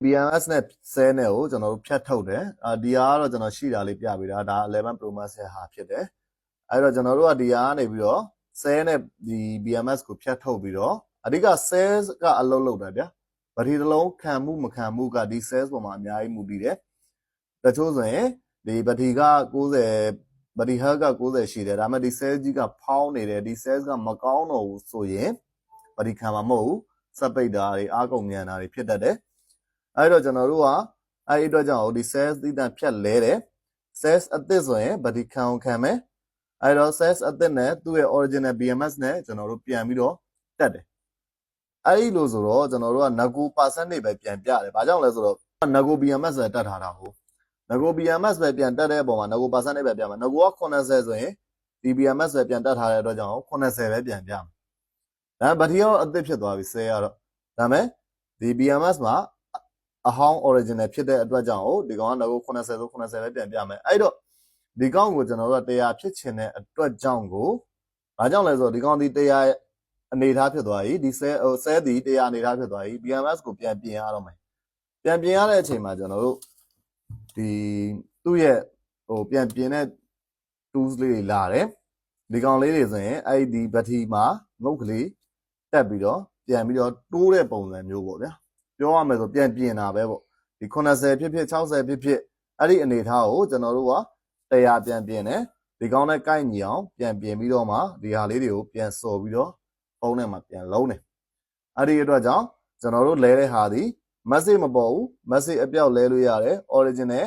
BMS နဲ့ဆဲနဲ့ကိုကျွန်တော်တို့ဖြတ်ထုတ်တယ်ဒီဟာကတော့ကျွန်တော်ရှိတာလေးပြပေးတာဒါ11 Pro Max ရဲ့ဟာဖြစ်တယ်အဲ့တော့ကျွန်တော်တို့ကဒီဟာကနေပြီးတော့ဆဲနဲ့ဒီ BMS ကိုဖြတ်ထုတ်ပြီးတော့အဓိက sales ကအလုပ်လုပ်တာဗျာဗတိတစ်လုံးခံမှုမခံမှုကဒီ sales ပေါ်မှာအများကြီးမူတည်တယ်တချို့ဆိုရင်ဒီဗတိက90ဗတိဟက90ရှိတယ်ဒါပေမဲ့ဒီ sales ကြီးကဖောင်းနေတယ်ဒီ sales ကမကောင်းတော့ဘူးဆိုရင်ဗတိခံမှာမဟုတ်ဘူးစက်ပိတ်တာတွေအားကုန်မြန်တာတွေဖြစ်တတ်တယ်အဲ့တော့ကျွန်တော်တို့ကအဲ့ဒီအတွက်ကြောင့်ဒီ sales သီးသန့်ဖြတ်လဲတယ် sales အသစ်ဆိုရင်ဗတိခံမယ်အဲ့တော့ sales အသစ်နဲ့သူ့ရဲ့ original BMS နဲ့ကျွန်တော်တို့ပြန်ပြီးတော့တက်တယ်အဲ့ဒီလိုဆိုတော့ကျွန်တော်တို့က nego percentage ပဲပြန်ပြတယ်ဘာကြောင့်လဲဆိုတော့ nego BMS ပဲတက်ထားတာဟုတ် nego BMS ပဲပြန်တက်တဲ့အပေါ်မှာ nego percentage ပဲပြမှာ nego က80ဆိုရင်ဒီ BMS ပဲပြန်တက်ထားတဲ့အတွက်ကြောင့်80ပဲပြန်ပြမှာဒါဗတိရောအသစ်ဖြစ်သွားပြီ sale ကတော့ဒါမဲ့ဒီ BMS မှာအဟောင်း original ဖြစ်တဲ့အတွက်ကြောင့်ဒီကောင်က nego 80ဆို80ပဲပြန်ပြမယ်အဲ့တော့ဒီကောင်ကိုကျွန်တော်တို့က100ဖြစ်ချင်တဲ့အတွက်ကြောင့်ကိုဘာကြောင့်လဲဆိုတော့ဒီကောင်ဒီ100အနေထားဖြစ်သွားပြီဒီဆဲဒီ100အနေထားဖြစ်သွားပြီ BMS ကိုပြန်ပြင်ရတော့မယ်ပြန်ပြင်ရတဲ့အချိန်မှာကျွန်တော်တို့ဒီသူ့ရဲ့ပြန်ပြင်တဲ့ tools လေးတွေလာတယ်ဒီကောင်လေးတွေဆိုရင်အဲ့ဒီဘက်ထရီမှာငုတ်ကလေးတက်ပြီးတော့ပြန်ပြီးတော့တိုးတဲ့ပုံစံမျိုးပေါ့ဗျာပြောရမယ်ဆိုပြန်ပြင်တာပဲပေါ့ဒီ80ဖြစ်ဖြစ်60ဖြစ်ဖြစ်အဲ့ဒီအနေထားကိုကျွန်တော်တို့က100ပြန်ပြင်တယ်ဒီကောင်းနဲ့ကိုက်ညီအောင်ပြန်ပြင်ပြီးတော့မှဒီဟာလေးတွေကိုပြန်စော်ပြီးတော့ဖုန်းထဲမှာပြန်လုံးတယ်အဲ့ဒီအတွက်ကြောင့်ကျွန်တော်တို့လဲတဲ့ဟာဒီ message မပေါ်ဘူး message အပြောက်လဲလို့ရတယ် original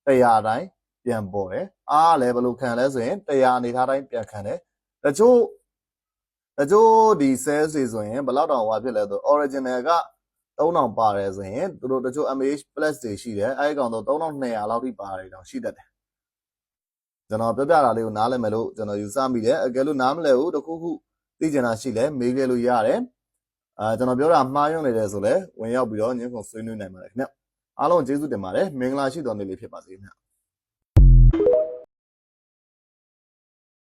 100တိုင်းပြန်ပေါ်တယ်အားလည်းဘယ်လိုခံလဲဆိုရင်100အနေထားတိုင်းပြန်ခံတယ်တချို့ဒီ sales တွေဆိုရင်ဘယ်လောက်တောင်ဟွာဖြစ်လဲဆို original က3000ပါတယ်ဆိုရင်သူတို့တချို့ MH plus တွေရှိတယ်အဲဒီကောင်တော့3200လောက်ထိပါတယ်တောင်ရှိတတ်တယ်ကျွန်တော်ပြောပြတာလေးကိုနားလည်မယ်လို့ကျွန်တော်ယူဆမိတယ်အကယ်လို့နားမလည်ဘူးတခုခုသိချင်တာရှိလဲမေးပြလို့ရတယ်ကျွန်တော်ပြောတာမှားယွင်းနေတယ်ဆိုလဲဝင်ရောက်ပြီးတော့ညှင်းခုန်ဆွေးနွေးနိုင်ပါတယ်ခင်ဗျအားလုံးကျေးဇူးတင်ပါတယ်မင်္ဂလာရှိသောနေ့လေးဖြစ်ပါစေခင်ဗျ